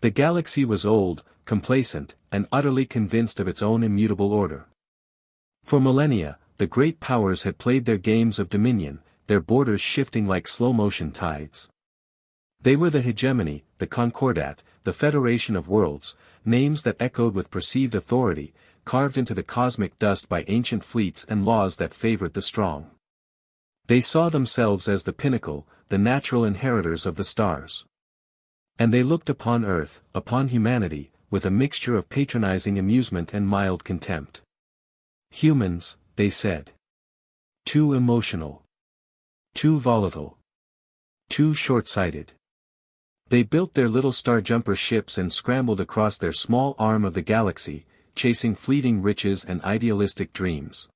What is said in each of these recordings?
The galaxy was old, complacent, and utterly convinced of its own immutable order. For millennia, the great powers had played their games of dominion, their borders shifting like slow-motion tides. They were the hegemony, the concordat, the federation of worlds, names that echoed with perceived authority, carved into the cosmic dust by ancient fleets and laws that favored the strong. They saw themselves as the pinnacle, the natural inheritors of the stars. And they looked upon Earth, upon humanity, with a mixture of patronizing amusement and mild contempt. Humans, they said. Too emotional. Too volatile. Too short-sighted. They built their little star-jumper ships and scrambled across their small arm of the galaxy, chasing fleeting riches and idealistic dreams.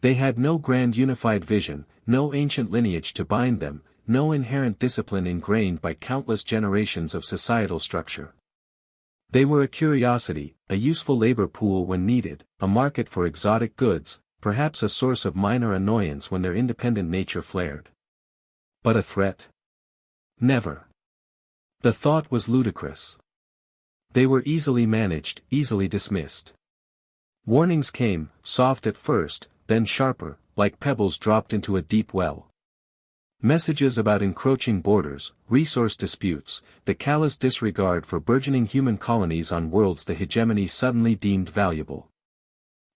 They had no grand unified vision, no ancient lineage to bind them, no inherent discipline ingrained by countless generations of societal structure. They were a curiosity, a useful labor pool when needed, a market for exotic goods, perhaps a source of minor annoyance when their independent nature flared. But a threat? Never. The thought was ludicrous. They were easily managed, easily dismissed. Warnings came, soft at first, then sharper, like pebbles dropped into a deep well. Messages about encroaching borders, resource disputes, the callous disregard for burgeoning human colonies on worlds the hegemony suddenly deemed valuable.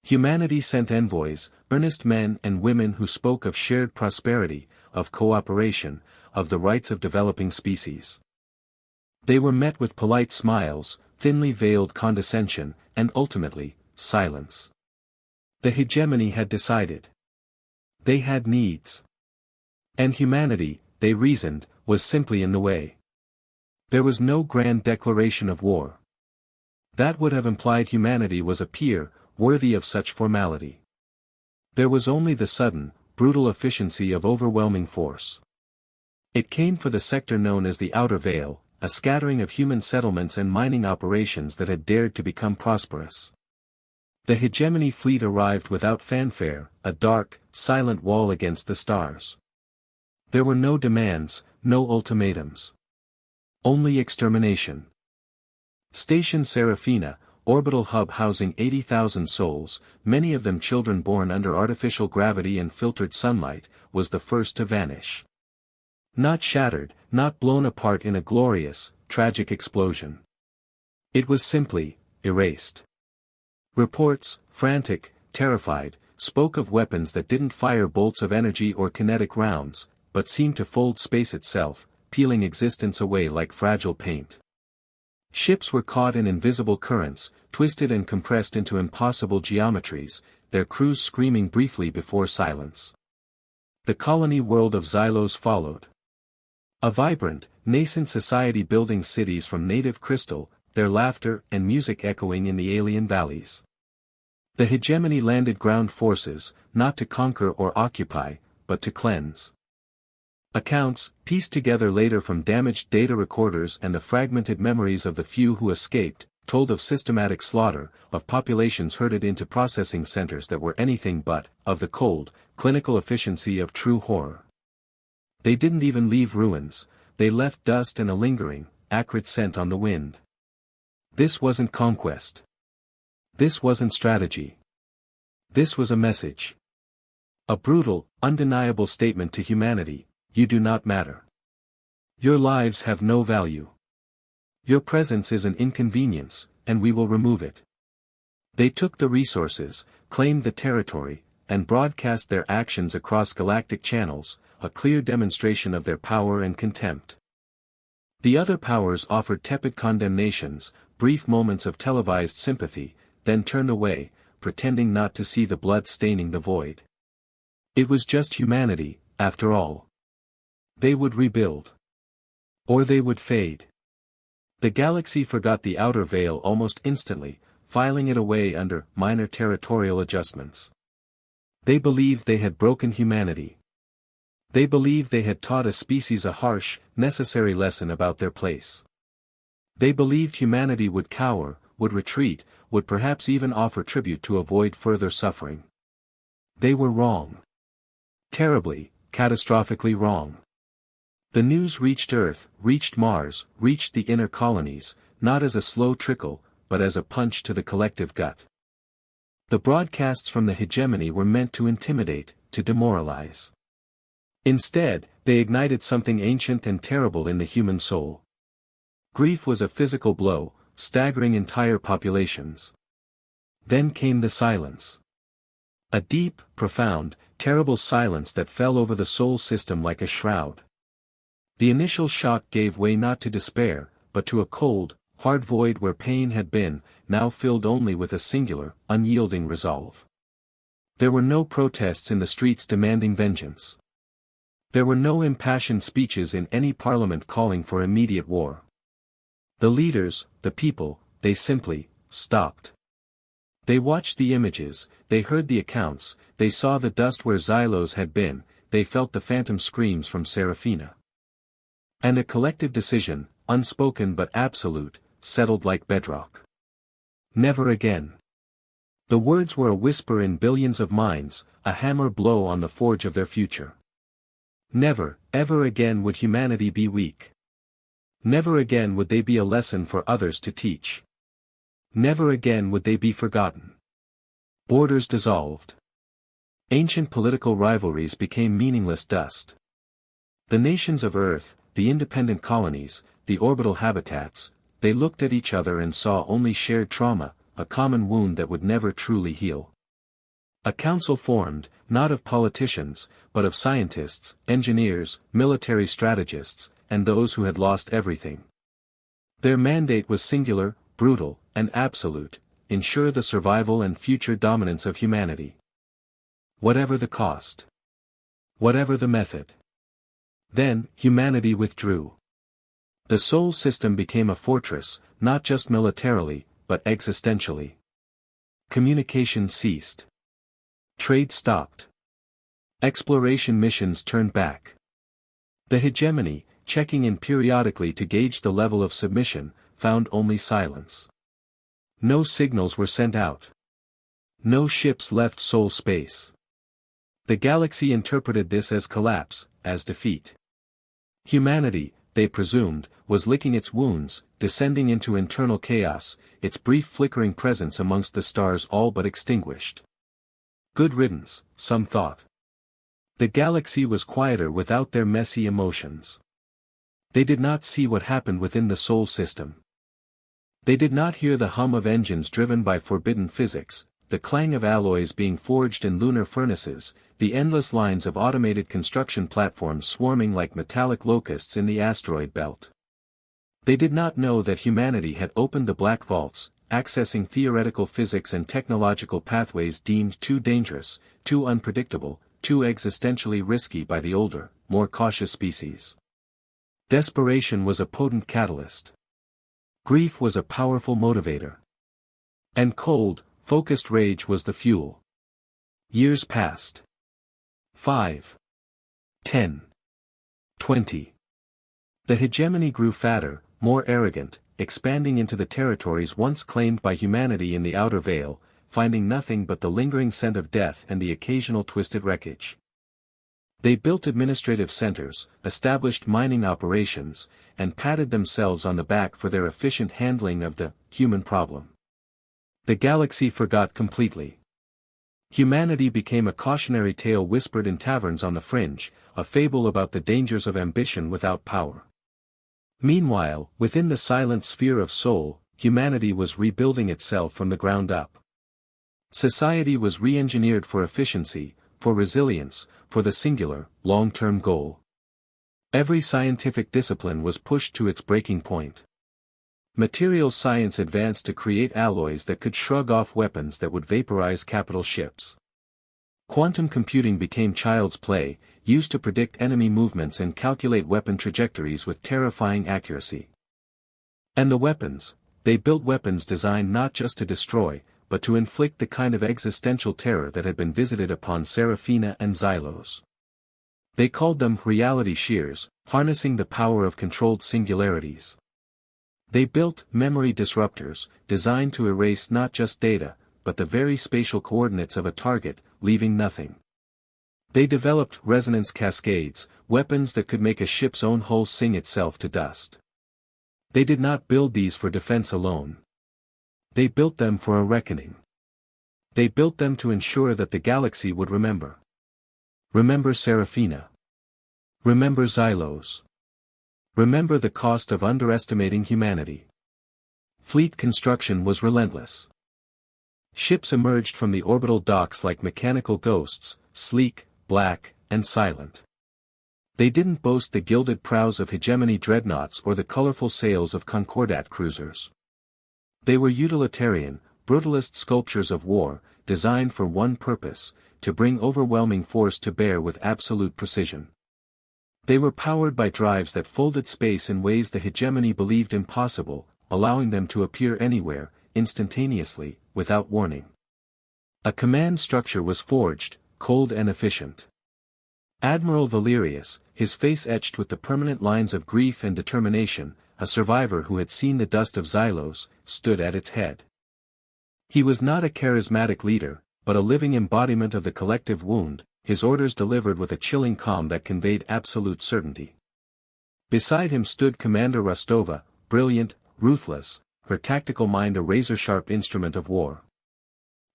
Humanity sent envoys, earnest men and women who spoke of shared prosperity, of cooperation, of the rights of developing species. They were met with polite smiles, thinly veiled condescension, and ultimately, silence. The hegemony had decided. They had needs. And humanity, they reasoned, was simply in the way. There was no grand declaration of war. That would have implied humanity was a peer, worthy of such formality. There was only the sudden, brutal efficiency of overwhelming force. It came for the sector known as the Outer Veil, a scattering of human settlements and mining operations that had dared to become prosperous. The hegemony fleet arrived without fanfare, a dark, silent wall against the stars. There were no demands, no ultimatums. Only extermination. Station Seraphina, orbital hub housing 80,000 souls, many of them children born under artificial gravity and filtered sunlight, was the first to vanish. Not shattered, not blown apart in a glorious, tragic explosion. It was simply, erased. Reports, frantic, terrified, spoke of weapons that didn't fire bolts of energy or kinetic rounds, but seemed to fold space itself, peeling existence away like fragile paint. Ships were caught in invisible currents, twisted and compressed into impossible geometries, their crews screaming briefly before silence. The colony world of Xylos followed. A vibrant, nascent society building cities from native crystal, their laughter and music echoing in the alien valleys. The hegemony landed ground forces, not to conquer or occupy, but to cleanse. Accounts, pieced together later from damaged data recorders and the fragmented memories of the few who escaped, told of systematic slaughter, of populations herded into processing centers that were anything but, of the cold, clinical efficiency of true horror. They didn't even leave ruins, they left dust and a lingering, acrid scent on the wind. This wasn't conquest. This wasn't strategy. This was a message. A brutal, undeniable statement to humanity: you do not matter. Your lives have no value. Your presence is an inconvenience, and we will remove it. They took the resources, claimed the territory, and broadcast their actions across galactic channels, a clear demonstration of their power and contempt. The other powers offered tepid condemnations, brief moments of televised sympathy, then turned away, pretending not to see the blood staining the void. It was just humanity, after all. They would rebuild. Or they would fade. The galaxy forgot the outer veil almost instantly, filing it away under minor territorial adjustments. They believed they had broken humanity. They believed they had taught a species a harsh, necessary lesson about their place. They believed humanity would cower, would retreat, would perhaps even offer tribute to avoid further suffering. They were wrong. Terribly, catastrophically wrong. The news reached Earth, reached Mars, reached the inner colonies, not as a slow trickle, but as a punch to the collective gut. The broadcasts from the hegemony were meant to intimidate, to demoralize. Instead, they ignited something ancient and terrible in the human soul. Grief was a physical blow, staggering entire populations. Then came the silence. A deep, profound, terrible silence that fell over the soul system like a shroud. The initial shock gave way not to despair, but to a cold, hard void where pain had been, now filled only with a singular, unyielding resolve. There were no protests in the streets demanding vengeance. There were no impassioned speeches in any parliament calling for immediate war. The leaders, the people, they simply stopped. They watched the images, they heard the accounts, they saw the dust where Xylos had been, they felt the phantom screams from Seraphina. And a collective decision, unspoken but absolute, settled like bedrock. Never again. The words were a whisper in billions of minds, a hammer blow on the forge of their future. Never, ever again would humanity be weak. Never again would they be a lesson for others to teach. Never again would they be forgotten. Borders dissolved. Ancient political rivalries became meaningless dust. The nations of Earth, the independent colonies, the orbital habitats, they looked at each other and saw only shared trauma, a common wound that would never truly heal. A council formed, not of politicians, but of scientists, engineers, military strategists, and those who had lost everything. Their mandate was singular, brutal, and absolute: ensure the survival and future dominance of humanity. Whatever the cost. Whatever the method. Then, humanity withdrew. The soul system became a fortress, not just militarily, but existentially. Communication ceased. Trade stopped. Exploration missions turned back. The hegemony, checking in periodically to gauge the level of submission, found only silence. No signals were sent out. No ships left soul space. The galaxy interpreted this as collapse, as defeat. Humanity, they presumed, was licking its wounds, descending into internal chaos, its brief flickering presence amongst the stars all but extinguished. Good riddance, some thought. The galaxy was quieter without their messy emotions. They did not see what happened within the soul system. They did not hear the hum of engines driven by forbidden physics, the clang of alloys being forged in lunar furnaces, the endless lines of automated construction platforms swarming like metallic locusts in the asteroid belt. They did not know that humanity had opened the black vaults, accessing theoretical physics and technological pathways deemed too dangerous, too unpredictable, too existentially risky by the older, more cautious species. Desperation was a potent catalyst. Grief was a powerful motivator. And cold, focused rage was the fuel. Years passed. 5. 10. 20. The hegemony grew fatter, more arrogant, expanding into the territories once claimed by humanity in the outer veil, finding nothing but the lingering scent of death and the occasional twisted wreckage. They built administrative centers, established mining operations, and patted themselves on the back for their efficient handling of the human problem. The galaxy forgot completely. Humanity became a cautionary tale whispered in taverns on the fringe, a fable about the dangers of ambition without power. Meanwhile, within the silent sphere of soul, humanity was rebuilding itself from the ground up. Society was re-engineered for efficiency, for resilience, for the singular, long-term goal. Every scientific discipline was pushed to its breaking point. Materials science advanced to create alloys that could shrug off weapons that would vaporize capital ships. Quantum computing became child's play, used to predict enemy movements and calculate weapon trajectories with terrifying accuracy. And the weapons, they built weapons designed not just to destroy, but to inflict the kind of existential terror that had been visited upon Seraphina and Xylos. They called them reality shears, harnessing the power of controlled singularities. They built memory disruptors, designed to erase not just data, but the very spatial coordinates of a target, leaving nothing. They developed resonance cascades, weapons that could make a ship's own hull sing itself to dust. They did not build these for defense alone. They built them for a reckoning. They built them to ensure that the galaxy would remember. Remember Seraphina. Remember Xylos. Remember the cost of underestimating humanity. Fleet construction was relentless. Ships emerged from the orbital docks like mechanical ghosts, sleek, black, and silent. They didn't boast the gilded prows of hegemony dreadnoughts or the colorful sails of Concordat cruisers. They were utilitarian, brutalist sculptures of war, designed for one purpose, to bring overwhelming force to bear with absolute precision. They were powered by drives that folded space in ways the hegemony believed impossible, allowing them to appear anywhere, instantaneously, without warning. A command structure was forged, cold and efficient. Admiral Valerius, his face etched with the permanent lines of grief and determination, a survivor who had seen the dust of Xylos, stood at its head. He was not a charismatic leader, but a living embodiment of the collective wound, his orders delivered with a chilling calm that conveyed absolute certainty. Beside him stood Commander Rostova, brilliant, ruthless, her tactical mind a razor-sharp instrument of war.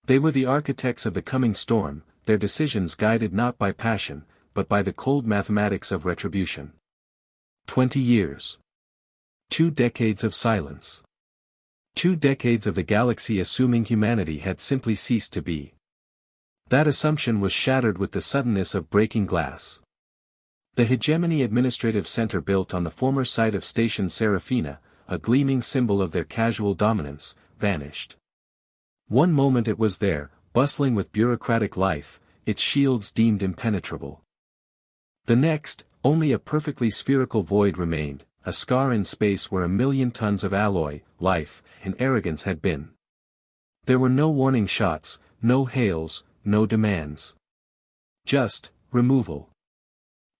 They were the architects of the coming storm, their decisions guided not by passion, but by the cold mathematics of retribution. 20 years. 2 decades of silence. 2 decades of the galaxy assuming humanity had simply ceased to be. That assumption was shattered with the suddenness of breaking glass. The hegemony administrative center built on the former site of Station Seraphina, a gleaming symbol of their casual dominance, vanished. One moment it was there, bustling with bureaucratic life, its shields deemed impenetrable. The next, only a perfectly spherical void remained, a scar in space where 1,000,000 tons of alloy, life, and arrogance had been. There were no warning shots, no hails, no demands. Just, removal.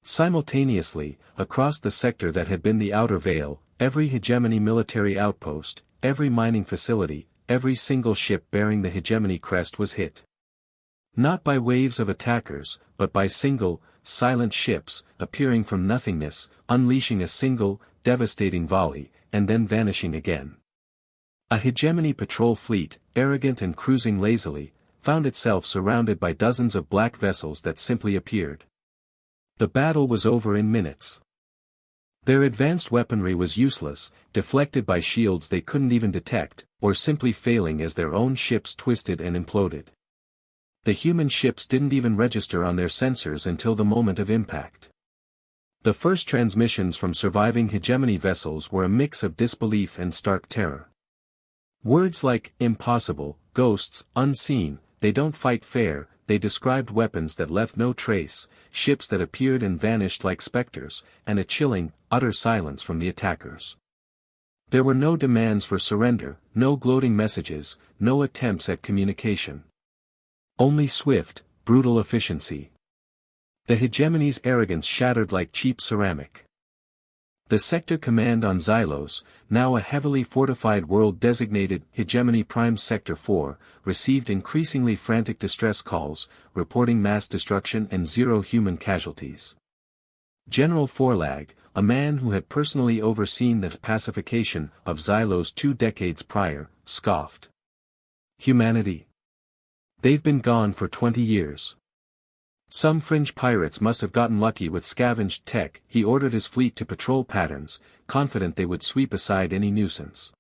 Simultaneously, across the sector that had been the outer veil, every hegemony military outpost, every mining facility, every single ship bearing the hegemony crest was hit. Not by waves of attackers, but by single, silent ships, appearing from nothingness, unleashing a single, devastating volley, and then vanishing again. A hegemony patrol fleet, arrogant and cruising lazily, found itself surrounded by dozens of black vessels that simply appeared. The battle was over in minutes. Their advanced weaponry was useless, deflected by shields they couldn't even detect, or simply failing as their own ships twisted and imploded. The human ships didn't even register on their sensors until the moment of impact. The first transmissions from surviving hegemony vessels were a mix of disbelief and stark terror. Words like, impossible, ghosts, unseen, they don't fight fair, they described weapons that left no trace, ships that appeared and vanished like specters, and a chilling, utter silence from the attackers. There were no demands for surrender, no gloating messages, no attempts at communication. Only swift, brutal efficiency. The hegemony's arrogance shattered like cheap ceramic. The sector command on Xylos, now a heavily fortified world designated Hegemony Prime Sector 4, received increasingly frantic distress calls, reporting mass destruction and 0 human casualties. General Forlag, a man who had personally overseen the pacification of Xylos 2 decades prior, scoffed. Humanity? They've been gone for 20 years. Some fringe pirates must have gotten lucky with scavenged tech. He ordered his fleet to patrol patterns, confident they would sweep aside any nuisance.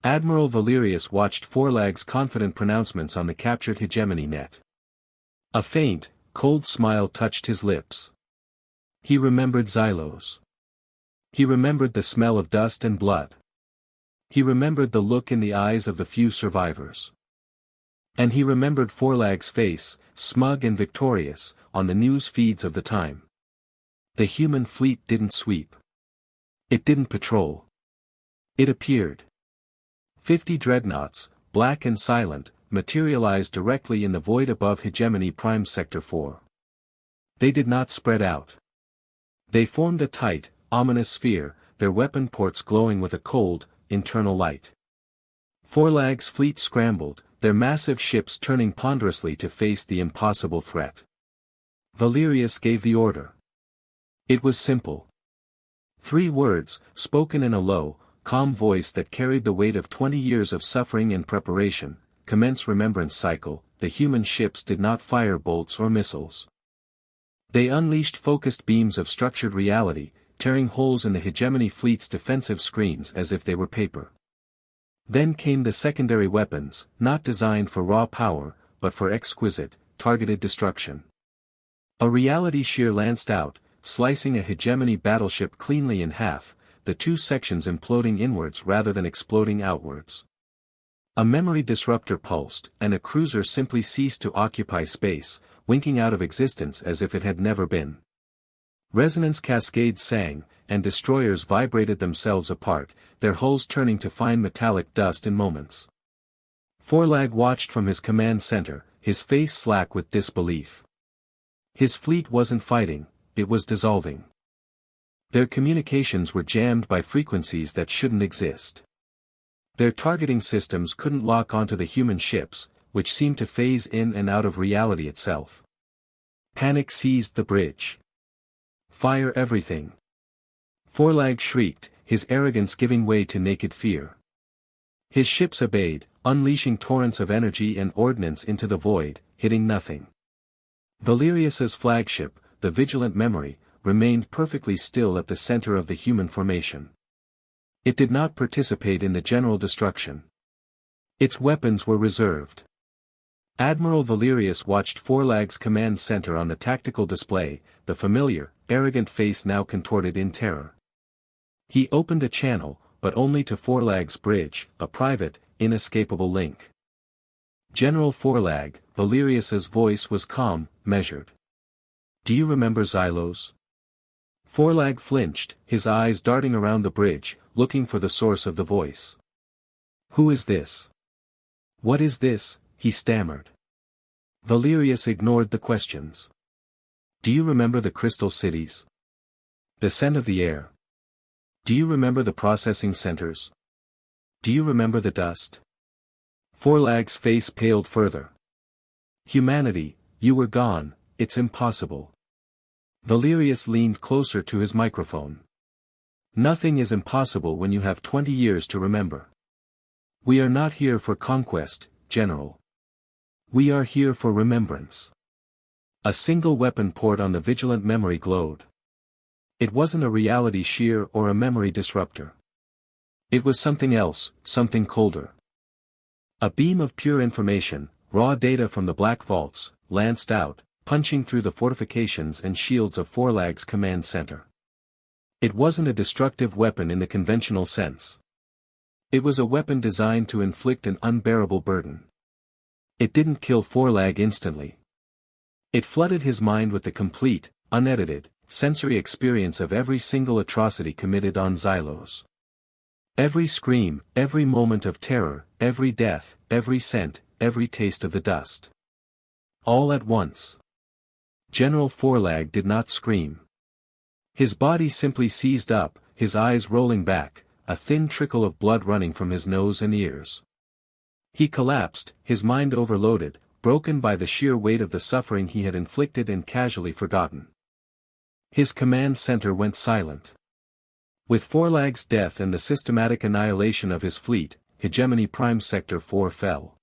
Admiral Valerius watched Forlag's confident pronouncements on the captured hegemony net. A faint, cold smile touched his lips. He remembered Xylos. He remembered the smell of dust and blood. He remembered the look in the eyes of the few survivors. And he remembered Forlag's face, smug and victorious, on the news feeds of the time. The human fleet didn't sweep. It didn't patrol. It appeared. 50 dreadnoughts, black and silent, materialized directly in the void above Hegemony Prime Sector 4. They did not spread out. They formed a tight, ominous sphere, their weapon ports glowing with a cold, internal light. Forlag's fleet scrambled, their massive ships turning ponderously to face the impossible threat. Valerius gave the order. It was simple. 3 words, spoken in a low, calm voice that carried the weight of 20 years of suffering and preparation. Commence remembrance cycle. The human ships did not fire bolts or missiles. They unleashed focused beams of structured reality, tearing holes in the hegemony fleet's defensive screens as if they were paper. Then came the secondary weapons, not designed for raw power, but for exquisite, targeted destruction. A reality shear lanced out, slicing a hegemony battleship cleanly in half, the two sections imploding inwards rather than exploding outwards. A memory disruptor pulsed, and a cruiser simply ceased to occupy space, winking out of existence as if it had never been. Resonance cascades sang, and destroyers vibrated themselves apart, their hulls turning to fine metallic dust in moments. Forlag watched from his command center, his face slack with disbelief. His fleet wasn't fighting, it was dissolving. Their communications were jammed by frequencies that shouldn't exist. Their targeting systems couldn't lock onto the human ships, which seemed to phase in and out of reality itself. Panic seized the bridge. Fire everything. Forlag shrieked, his arrogance giving way to naked fear. His ships obeyed, unleashing torrents of energy and ordnance into the void, hitting nothing. Valerius's flagship, the Vigilant Memory, remained perfectly still at the center of the human formation. It did not participate in the general destruction. Its weapons were reserved. Admiral Valerius watched Forlag's command center on the tactical display, the familiar, arrogant face now contorted in terror. He opened a channel, but only to Forlag's bridge, a private, inescapable link. General Forlag, Valerius's voice was calm, measured. Do you remember Xylos? Forlag flinched, his eyes darting around the bridge, looking for the source of the voice. Who is this? What is this? He stammered. Valerius ignored the questions. Do you remember the crystal cities? The scent of the air? Do you remember the processing centers? Do you remember the dust? Forlag's face paled further. Humanity, you were gone, it's impossible. Valerius leaned closer to his microphone. Nothing is impossible when you have 20 years to remember. We are not here for conquest, General. We are here for remembrance. A single weapon port on the Vigilant Memory glowed. It wasn't a reality shear or a memory disruptor. It was something else, something colder. A beam of pure information, raw data from the black vaults, lanced out, punching through the fortifications and shields of Forlag's command center. It wasn't a destructive weapon in the conventional sense. It was a weapon designed to inflict an unbearable burden. It didn't kill Forlag instantly. It flooded his mind with the complete, unedited, sensory experience of every single atrocity committed on Xylos. Every scream, every moment of terror, every death, every scent, every taste of the dust. All at once. General Forlag did not scream. His body simply seized up, his eyes rolling back, a thin trickle of blood running from his nose and ears. He collapsed, his mind overloaded, broken by the sheer weight of the suffering he had inflicted and casually forgotten. His command center went silent. With Forlag's death and the systematic annihilation of his fleet, Hegemony Prime Sector 4 fell.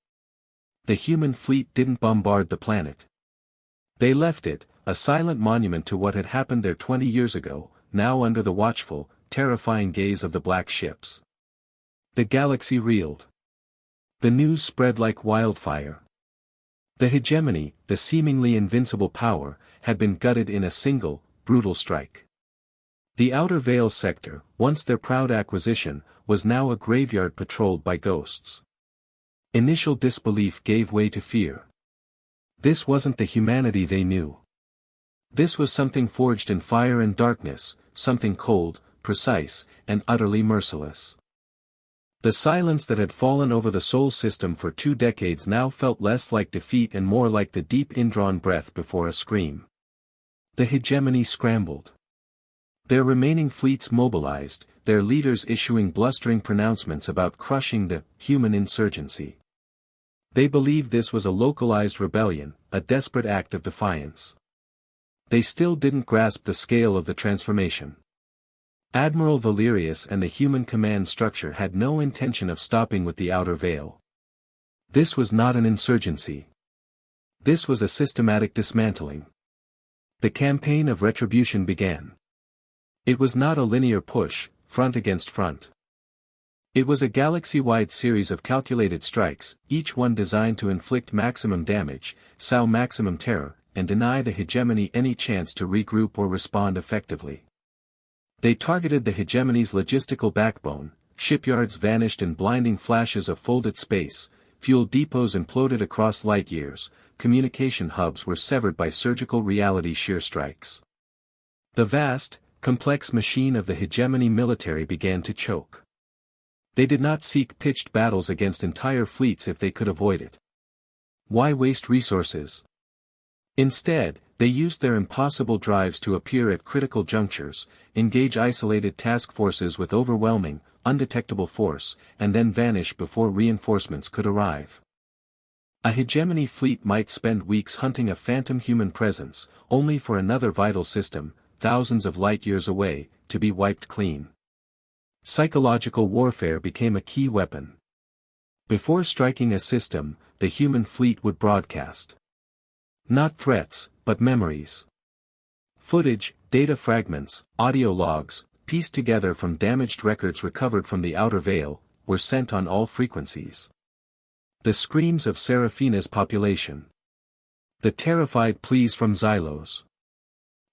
The human fleet didn't bombard the planet. They left it, a silent monument to what had happened there 20 years ago, now under the watchful, terrifying gaze of the black ships. The galaxy reeled. The news spread like wildfire. The hegemony, the seemingly invincible power, had been gutted in a single, brutal strike. The Outer Veil sector, once their proud acquisition, was now a graveyard patrolled by ghosts. Initial disbelief gave way to fear. This wasn't the humanity they knew. This was something forged in fire and darkness, something cold, precise, and utterly merciless. The silence that had fallen over the Sol system for 2 decades now felt less like defeat and more like the deep indrawn breath before a scream. The hegemony scrambled. Their remaining fleets mobilized, their leaders issuing blustering pronouncements about crushing the human insurgency. They believed this was a localized rebellion, a desperate act of defiance. They still didn't grasp the scale of the transformation. Admiral Valerius and the human command structure had no intention of stopping with the outer veil. This was not an insurgency. This was a systematic dismantling. The campaign of retribution began. It was not a linear push, front against front. It was a galaxy-wide series of calculated strikes, each one designed to inflict maximum damage, sow maximum terror, and deny the hegemony any chance to regroup or respond effectively. They targeted the hegemony's logistical backbone, shipyards vanished in blinding flashes of folded space, fuel depots imploded across light years, communication hubs were severed by surgical reality shear strikes. The vast, complex machine of the hegemony military began to choke. They did not seek pitched battles against entire fleets if they could avoid it. Why waste resources? Instead, they used their impossible drives to appear at critical junctures, engage isolated task forces with overwhelming, undetectable force, and then vanish before reinforcements could arrive. A hegemony fleet might spend weeks hunting a phantom human presence, only for another vital system, thousands of light-years away, to be wiped clean. Psychological warfare became a key weapon. Before striking a system, the human fleet would broadcast. Not threats, but memories. Footage, data fragments, audio logs, pieced together from damaged records recovered from the outer veil, were sent on all frequencies. The screams of Seraphina's population. The terrified pleas from Xylos.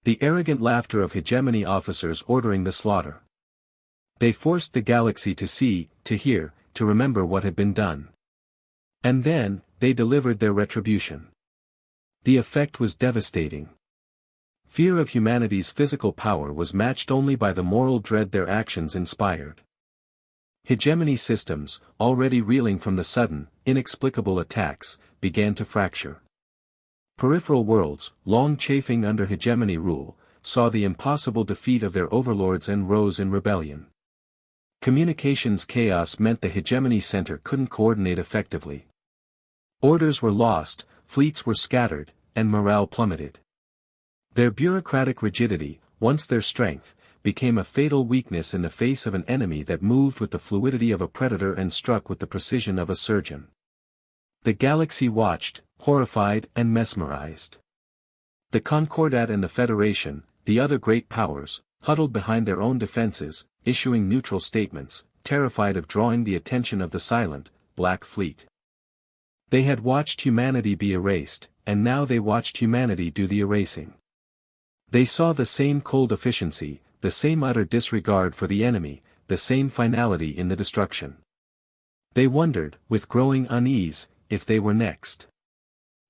The arrogant laughter of hegemony officers ordering the slaughter. They forced the galaxy to see, to hear, to remember what had been done. And then, they delivered their retribution. The effect was devastating. Fear of humanity's physical power was matched only by the moral dread their actions inspired. Hegemony systems, already reeling from the sudden, inexplicable attacks, began to fracture. Peripheral worlds, long chafing under hegemony rule, saw the impossible defeat of their overlords and rose in rebellion. Communications chaos meant the hegemony center couldn't coordinate effectively. Orders were lost, fleets were scattered, and morale plummeted. Their bureaucratic rigidity, once their strength, became a fatal weakness in the face of an enemy that moved with the fluidity of a predator and struck with the precision of a surgeon. The galaxy watched, horrified and mesmerized. The Concordat and the Federation, the other great powers, huddled behind their own defenses, issuing neutral statements, terrified of drawing the attention of the silent, Black Fleet. They had watched humanity be erased, and now they watched humanity do the erasing. They saw the same cold efficiency, the same utter disregard for the enemy, the same finality in the destruction. They wondered, with growing unease, if they were next.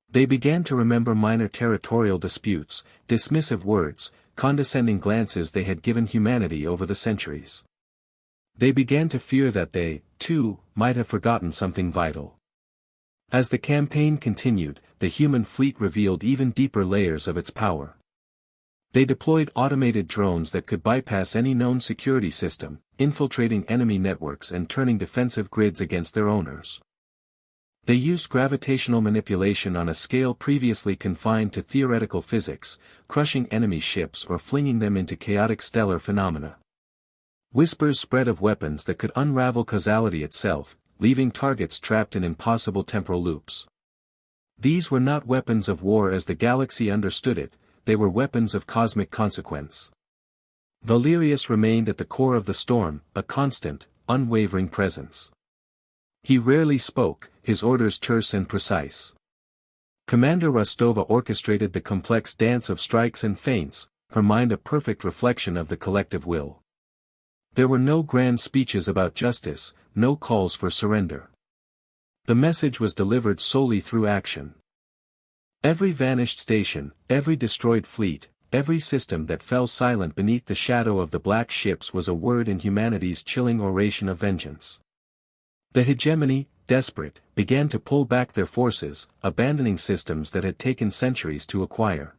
They began to remember minor territorial disputes, dismissive words, condescending glances they had given humanity over the centuries. They began to fear that they, too, might have forgotten something vital. As the campaign continued, the human fleet revealed even deeper layers of its power. They deployed automated drones that could bypass any known security system, infiltrating enemy networks and turning defensive grids against their owners. They used gravitational manipulation on a scale previously confined to theoretical physics, crushing enemy ships or flinging them into chaotic stellar phenomena. Whispers spread of weapons that could unravel causality itself, leaving targets trapped in impossible temporal loops. These were not weapons of war as the galaxy understood it, they were weapons of cosmic consequence. Valerius remained at the core of the storm, a constant, unwavering presence. He rarely spoke, his orders terse and precise. Commander Rostova orchestrated the complex dance of strikes and feints, her mind a perfect reflection of the collective will. There were no grand speeches about justice, no calls for surrender. The message was delivered solely through action. Every vanished station, every destroyed fleet, every system that fell silent beneath the shadow of the black ships was a word in humanity's chilling oration of vengeance. The hegemony, desperate, began to pull back their forces, abandoning systems that had taken centuries to acquire.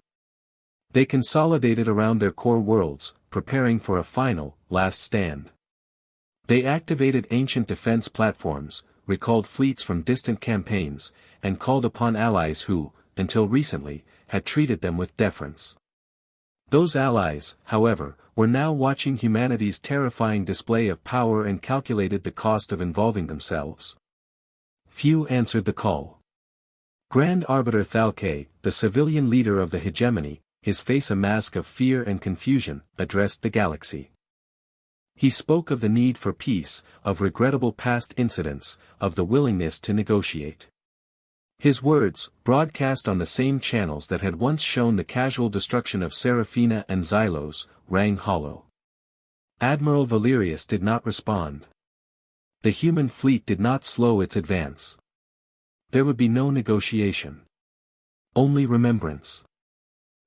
They consolidated around their core worlds, preparing for a final, last stand. They activated ancient defense platforms, recalled fleets from distant campaigns, and called upon allies who, until recently, had treated them with deference. Those allies, however, were now watching humanity's terrifying display of power and calculated the cost of involving themselves. Few answered the call. Grand Arbiter Thalkay, the civilian leader of the hegemony, his face a mask of fear and confusion, addressed the galaxy. He spoke of the need for peace, of regrettable past incidents, of the willingness to negotiate. His words, broadcast on the same channels that had once shown the casual destruction of Seraphina and Xylos, rang hollow. Admiral Valerius did not respond. The human fleet did not slow its advance. There would be no negotiation. Only remembrance.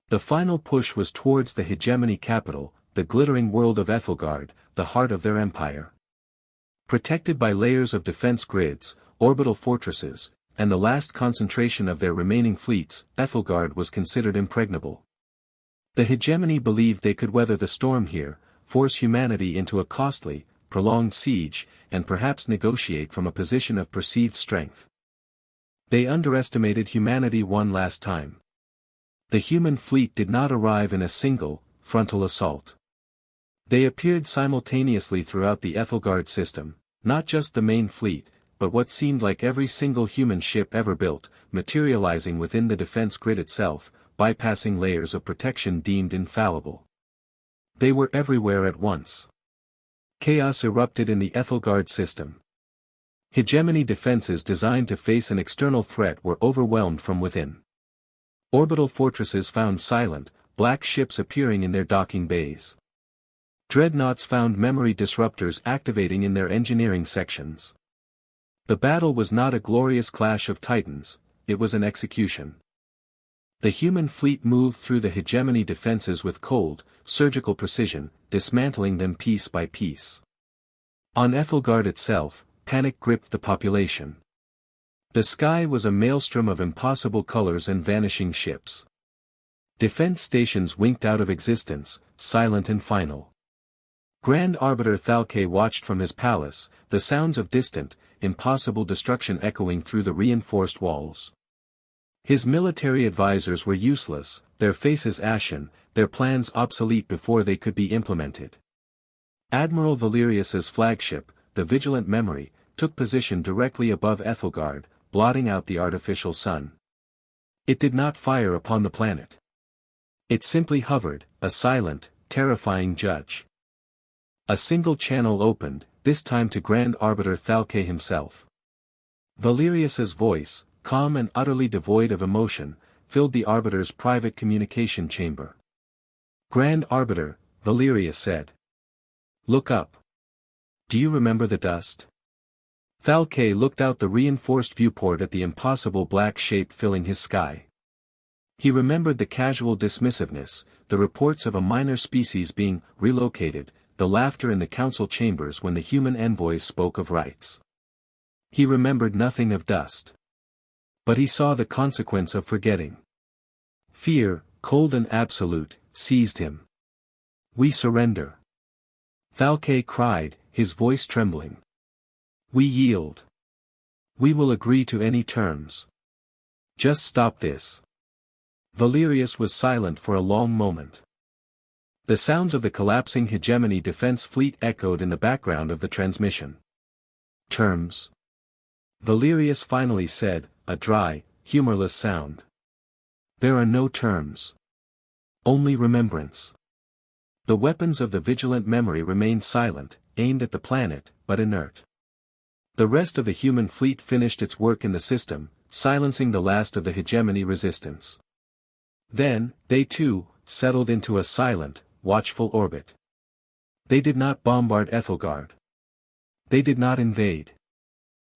The final push was towards the hegemony capital, the glittering world of Ethelgard, the heart of their empire. Protected by layers of defense grids, orbital fortresses, and the last concentration of their remaining fleets, Ethelgard was considered impregnable. The hegemony believed they could weather the storm here, force humanity into a costly, prolonged siege, and perhaps negotiate from a position of perceived strength. They underestimated humanity one last time. The human fleet did not arrive in a single, frontal assault. They appeared simultaneously throughout the Ethelgard system, not just the main fleet, but what seemed like every single human ship ever built, materializing within the defense grid itself, bypassing layers of protection deemed infallible. They were everywhere at once. Chaos erupted in the Ethelgard system. Hegemony defenses designed to face an external threat were overwhelmed from within. Orbital fortresses found silent, black ships appearing in their docking bays. Dreadnoughts found memory disruptors activating in their engineering sections. The battle was not a glorious clash of titans, it was an execution. The human fleet moved through the hegemony defenses with cold, surgical precision, dismantling them piece by piece. On Ethelgard itself, panic gripped the population. The sky was a maelstrom of impossible colors and vanishing ships. Defense stations winked out of existence, silent and final. Grand Arbiter Thalkay watched from his palace, the sounds of distant, impossible destruction echoing through the reinforced walls. His military advisors were useless, their faces ashen, their plans obsolete before they could be implemented. Admiral Valerius's flagship, the Vigilant Memory, took position directly above Ethelgard, blotting out the artificial sun. It did not fire upon the planet. It simply hovered, a silent, terrifying judge. A single channel opened, this time to Grand Arbiter Thalkay himself. Valerius's voice, calm and utterly devoid of emotion, filled the Arbiter's private communication chamber. Grand Arbiter, Valerius said. Look up. Do you remember the dust? Thalkay looked out the reinforced viewport at the impossible black shape filling his sky. He remembered the casual dismissiveness, the reports of a minor species being relocated, the laughter in the council chambers when the human envoys spoke of rights. He remembered nothing of dust. But he saw the consequence of forgetting. Fear, cold and absolute, seized him. We surrender. Thalkay cried, his voice trembling. We yield. We will agree to any terms. Just stop this. Valerius was silent for a long moment. The sounds of the collapsing hegemony defense fleet echoed in the background of the transmission. Terms. Valerius finally said, a dry, humorless sound. There are no terms. Only remembrance. The weapons of the Vigilant Memory remained silent, aimed at the planet, but inert. The rest of the human fleet finished its work in the system, silencing the last of the hegemony resistance. Then, they too, settled into a silent, watchful orbit. They did not bombard Ethelgard. They did not invade.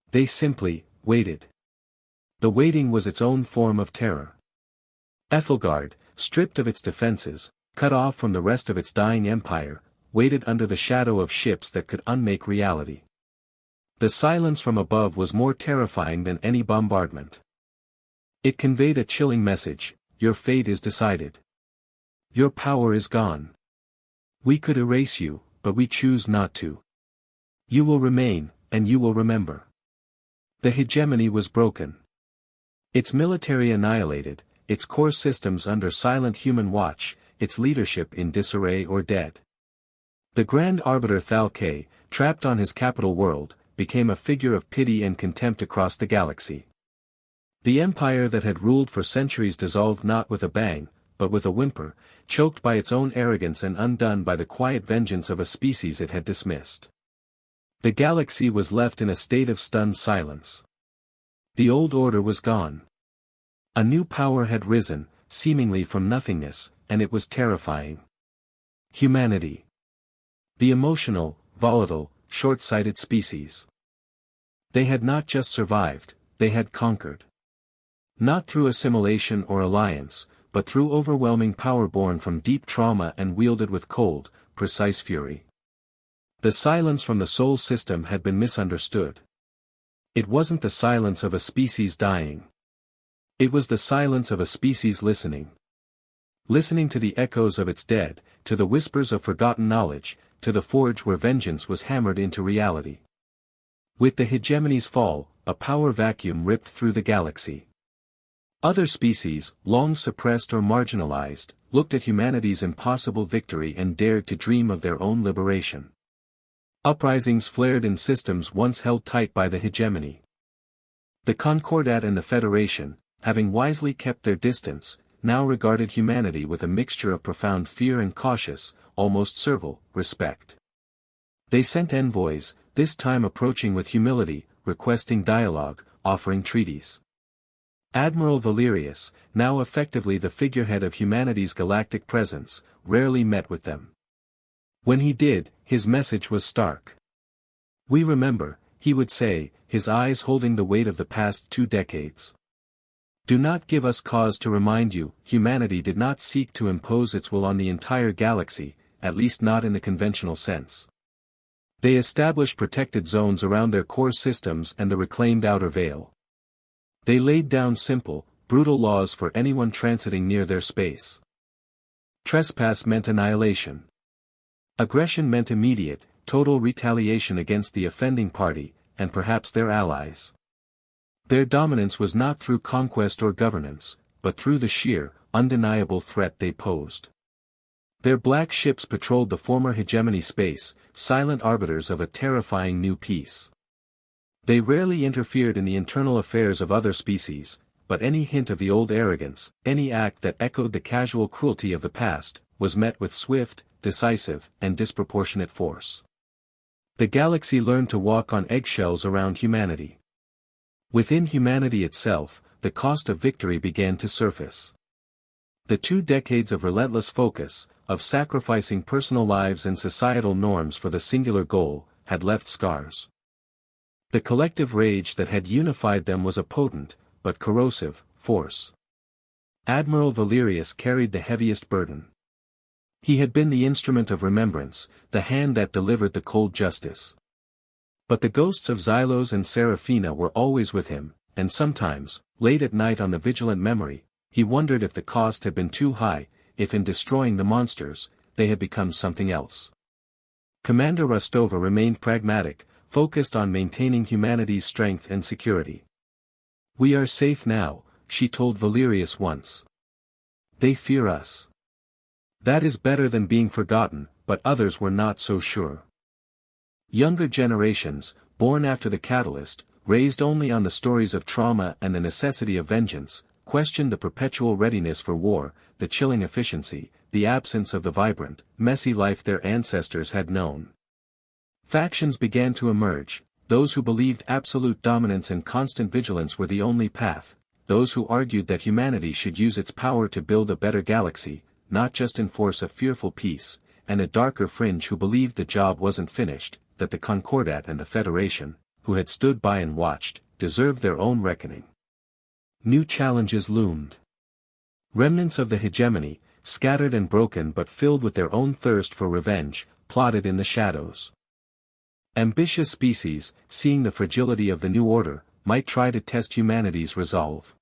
They simply waited. The waiting was its own form of terror. Ethelgard, stripped of its defenses, cut off from the rest of its dying empire, waited under the shadow of ships that could unmake reality. The silence from above was more terrifying than any bombardment. It conveyed a chilling message: your fate is decided. Your power is gone. We could erase you, but we choose not to. You will remain, and you will remember. The hegemony was broken. Its military annihilated, its core systems under silent human watch, its leadership in disarray or dead. The Grand Arbiter Thalkay, trapped on his capital world, became a figure of pity and contempt across the galaxy. The empire that had ruled for centuries dissolved not with a bang, but with a whimper, choked by its own arrogance and undone by the quiet vengeance of a species it had dismissed. The galaxy was left in a state of stunned silence. The old order was gone. A new power had risen, seemingly from nothingness, and it was terrifying. Humanity. The emotional, volatile, short-sighted species. They had not just survived, they had conquered. Not through assimilation or alliance, but through overwhelming power born from deep trauma and wielded with cold, precise fury. The silence from the Sol system had been misunderstood. It wasn't the silence of a species dying. It was the silence of a species listening. Listening to the echoes of its dead, to the whispers of forgotten knowledge, to the forge where vengeance was hammered into reality. With the hegemony's fall, a power vacuum ripped through the galaxy. Other species, long suppressed or marginalized, looked at humanity's impossible victory and dared to dream of their own liberation. Uprisings flared in systems once held tight by the hegemony. The Concordat and the Federation, having wisely kept their distance, now regarded humanity with a mixture of profound fear and cautious, almost servile, respect. They sent envoys, this time approaching with humility, requesting dialogue, offering treaties. Admiral Valerius, now effectively the figurehead of humanity's galactic presence, rarely met with them. When he did, his message was stark. "We remember," he would say, his eyes holding the weight of the past 2 decades. "Do not give us cause to remind you, humanity did not seek to impose its will on the entire galaxy, at least not in the conventional sense. They established protected zones around their core systems and the reclaimed outer veil. They laid down simple, brutal laws for anyone transiting near their space. Trespass meant annihilation. Aggression meant immediate, total retaliation against the offending party, and perhaps their allies. Their dominance was not through conquest or governance, but through the sheer, undeniable threat they posed. Their black ships patrolled the former hegemony space, silent arbiters of a terrifying new peace. They rarely interfered in the internal affairs of other species, but any hint of the old arrogance, any act that echoed the casual cruelty of the past, was met with swift, decisive, and disproportionate force. The galaxy learned to walk on eggshells around humanity. Within humanity itself, the cost of victory began to surface. The 2 decades of relentless focus, of sacrificing personal lives and societal norms for the singular goal, had left scars. The collective rage that had unified them was a potent, but corrosive, force. Admiral Valerius carried the heaviest burden. He had been the instrument of remembrance, the hand that delivered the cold justice. But the ghosts of Xylos and Seraphina were always with him, and sometimes, late at night on the vigilant memory, he wondered if the cost had been too high, if in destroying the monsters, they had become something else. Commander Rostova remained pragmatic, focused on maintaining humanity's strength and security. "We are safe now," she told Valerius once. "They fear us. That is better than being forgotten," but others were not so sure. Younger generations, born after the Catalyst, raised only on the stories of trauma and the necessity of vengeance, questioned the perpetual readiness for war, the chilling efficiency, the absence of the vibrant, messy life their ancestors had known. Factions began to emerge, those who believed absolute dominance and constant vigilance were the only path, those who argued that humanity should use its power to build a better galaxy, not just enforce a fearful peace, and a darker fringe who believed the job wasn't finished, that the Concordat and the Federation, who had stood by and watched, deserved their own reckoning. New challenges loomed. Remnants of the hegemony, scattered and broken but filled with their own thirst for revenge, plotted in the shadows. Ambitious species, seeing the fragility of the new order, might try to test humanity's resolve.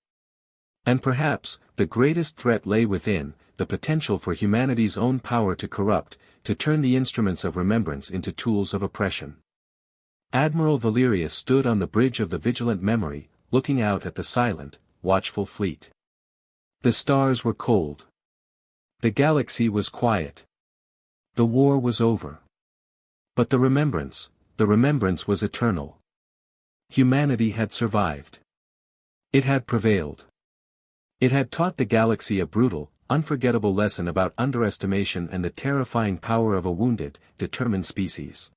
And perhaps, the greatest threat lay within, the potential for humanity's own power to corrupt, to turn the instruments of remembrance into tools of oppression. Admiral Valerius stood on the bridge of the vigilant memory, looking out at the silent, watchful fleet. The stars were cold. The galaxy was quiet. The war was over. But the remembrance was eternal. Humanity had survived. It had prevailed. It had taught the galaxy a brutal, unforgettable lesson about underestimation and the terrifying power of a wounded, determined species.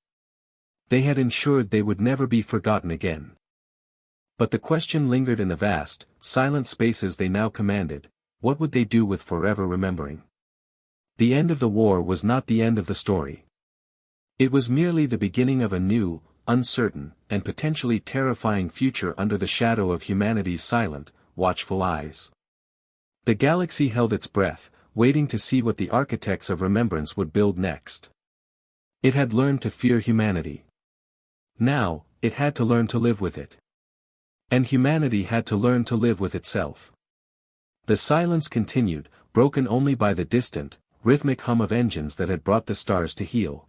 They had ensured they would never be forgotten again. But the question lingered in the vast, silent spaces they now commanded: what would they do with forever remembering? The end of the war was not the end of the story. It was merely the beginning of a new, uncertain, and potentially terrifying future under the shadow of humanity's silent, watchful eyes. The galaxy held its breath, waiting to see what the architects of remembrance would build next. It had learned to fear humanity. Now, it had to learn to live with it. And humanity had to learn to live with itself. The silence continued, broken only by the distant, rhythmic hum of engines that had brought the stars to heel.